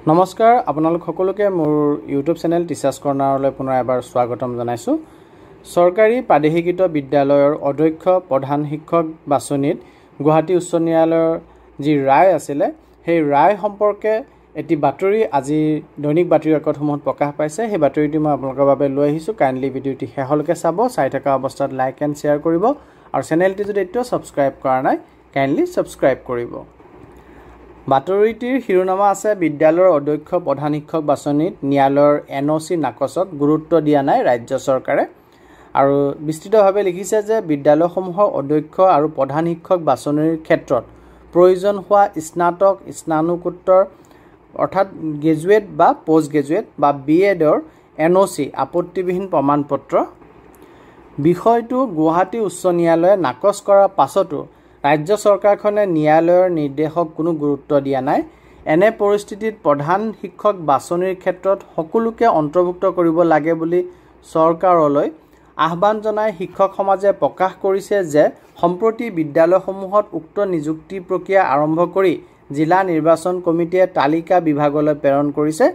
নমস্কাৰ আপোনালোক সকলোকে মোৰ ইউটিউব চেনেল টিচাৰ্ছ কৰ্ণাৰলৈ পুনৰ এবাৰ স্বাগতম জনাইছো। চৰকাৰী প্ৰাদেশিকৃত বিদ্যালয়ৰ অধ্যক্ষ প্ৰধান শিক্ষক বাছনিত গুৱাহাটী উচ্চ ন্যায়ালয়ৰ যি ৰায় আছিলে সেই ৰায় সম্পৰ্কে এটি বাতৰি আজি দৈনিক বাতৰি কাকতসমূহত প্ৰকাশ পাইছে। সেই বাতৰিটি মই আপোনালোকৰ বাবে লৈ আহিছো। কাইণ্ডলি ভিডিঅ'টি শেষলৈকে চাব, চাই থকা অৱস্থাত লাইক এণ্ড শ্বেয়াৰ কৰিব আৰু চেনেলটি যদি এতিয়াও ছাবস্ক্ৰাইব কৰা নাই কাইণ্ডলি ছাবস্ক্ৰাইব কৰিব। বাতৰিটিৰ শিৰোনামা আছে বিদ্যালয়ৰ অধ্যক্ষ প্ৰধান শিক্ষক বাছনিত ন্যায়ালয়ৰ NOC নাকচত গুৰুত্ব দিয়া নাই ৰাজ্য চৰকাৰে। আৰু বিস্তৃতভাৱে লিখিছে যে বিদ্যালয়সমূহৰ অধ্যক্ষ আৰু প্ৰধান শিক্ষক বাছনিৰ ক্ষেত্ৰত প্ৰয়োজন হোৱা স্নাতক স্নাতকোত্তৰ অৰ্থাৎ গ্ৰেজুৱেট বা পোষ্ট গ্ৰেজুৱেট বা BEdৰ NOC আপত্তিবিহীন প্ৰমাণপত্ৰ বিষয়টো গুৱাহাটী উচ্চ ন্যায়ালয়ে নাকচ কৰাৰ পাছতো ৰাজ্য চৰকাৰখনে ন্যায়ালয়ৰ নিৰ্দেশক কোনো গুৰুত্ব দিয়া নাই। এনে পৰিস্থিতিত প্ৰধান শিক্ষক বাছনিৰ ক্ষেত্ৰত সকলোকে অন্তৰ্ভুক্ত কৰিব লাগে বুলি চৰকাৰলৈ আহ্বান জনাই শিক্ষক সমাজে প্ৰকাশ কৰিছে যে সম্প্ৰতি বিদ্যালয়সমূহত উক্ত নিযুক্তি প্ৰক্ৰিয়া আৰম্ভ কৰি জিলা নিৰ্বাচন কমিটিয়ে তালিকা বিভাগলৈ প্ৰেৰণ কৰিছে,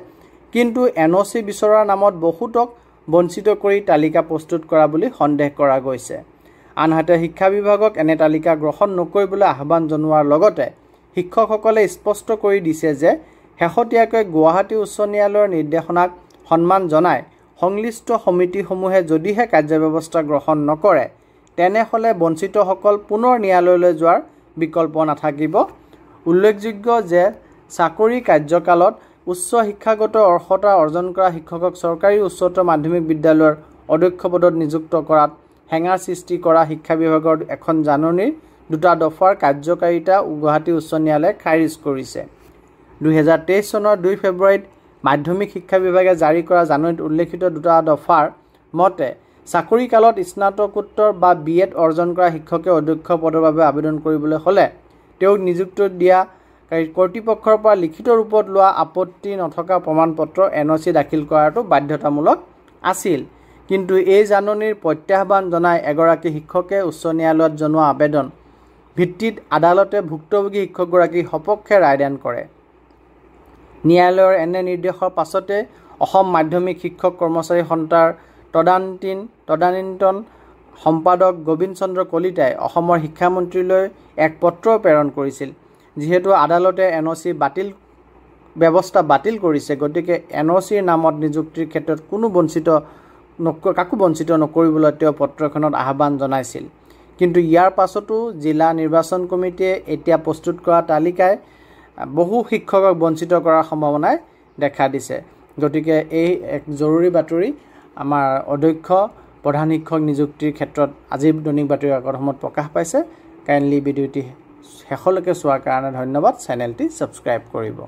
কিন্তু NOC বিচৰাৰ নামত বহুতক বঞ্চিত কৰি তালিকা প্ৰস্তুত কৰা বুলি সন্দেহ কৰা গৈছে। আনহাতে শিক্ষা বিভাগক এনে তালিকা গ্ৰহণ নকৰিবলৈ আহ্বান জনোৱাৰ লগতে শিক্ষকসকলে স্পষ্ট কৰি দিছে যে শেহতীয়াকৈ গুৱাহাটী উচ্চ ন্যায়ালয়ৰ নিৰ্দেশনাক সন্মান জনাই সংশ্লিষ্ট সমিতিসমূহে যদিহে কাৰ্যব্যৱস্থা গ্ৰহণ নকৰে তেনেহ'লে বঞ্চিতসকল পুনৰ ন্যায়ালয়লৈ যোৱাৰ বিকল্প নাথাকিব। উল্লেখযোগ্য যে চাকৰি কাৰ্যকালত উচ্চ শিক্ষাগত অৰ্হতা অৰ্জন কৰা শিক্ষকক চৰকাৰী উচ্চতৰ মাধ্যমিক বিদ্যালয়ৰ অধ্যক্ষ পদত নিযুক্ত কৰাত হেঙাৰ সৃষ্টি কৰা শিক্ষা বিভাগৰ এখন জাননীৰ 2টা দফাৰ কাৰ্যকাৰিতা গুৱাহাটী উচ্চ ন্যায়ালয়ে খাৰিজ কৰিছে। 2023 চনৰ 2 ফেব্ৰুৱাৰীত মাধ্যমিক শিক্ষা বিভাগে জাৰি কৰা জাননীত উল্লেখিত 2টা দফাৰ মতে চাকৰি কালত স্নাতকোত্তৰ বা BEd অৰ্জন কৰা শিক্ষকে অধ্যক্ষ পদৰ বাবে আবেদন কৰিবলৈ হ'লে তেওঁক নিযুক্তি দিয়া কৰ্তৃপক্ষৰ পৰা লিখিত ৰূপত লোৱা আপত্তি নথকা প্ৰমাণপত্ৰ NOC দাখিল কৰাটো বাধ্যতামূলক আছিল। কিন্তু এই জাননীৰ প্ৰত্যাহ্বান জনাই এগৰাকী শিক্ষকে উচ্চ ন্যায়ালয়ত জনোৱা আবেদন ভিত্তিত আদালতে ভুক্তভোগী শিক্ষকগৰাকীৰ সপক্ষে ৰায়দান কৰে। ন্যায়ালয়ৰ এনে নিৰ্দেশৰ পাছতে অসম মাধ্যমিক শিক্ষক কৰ্মচাৰী সন্থাৰ তদানীন্তন সম্পাদক গোবিন্দ চন্দ্ৰ কলিতাই অসমৰ শিক্ষামন্ত্ৰীলৈ এক পত্ৰ প্ৰেৰণ কৰিছিল। যিহেতু আদালতে NOC ব্যৱস্থা বাতিল কৰিছে, গতিকে NOCৰ নামত নিযুক্তিৰ ক্ষেত্ৰত কাকো বঞ্চিত নকৰিবলৈ তেওঁ পত্ৰখনত আহ্বান জনাইছিল। কিন্তু ইয়াৰ পাছতো জিলা নিৰ্বাচন কমিটিয়ে এতিয়া প্ৰস্তুত কৰা তালিকাই বহু শিক্ষকক বঞ্চিত কৰাৰ সম্ভাৱনাই দেখা দিছে। গতিকে এই এক জৰুৰী বাতৰি আমাৰ অধ্যক্ষ প্ৰধান শিক্ষক নিযুক্তিৰ ক্ষেত্ৰত আজি দৈনিক বাতৰি কাকতসমূহত প্ৰকাশ পাইছে। কাইণ্ডলি ভিডিঅ'টি শেষলৈকে চোৱাৰ কাৰণে ধন্যবাদ। চেনেলটি ছাবস্ক্ৰাইব কৰিব।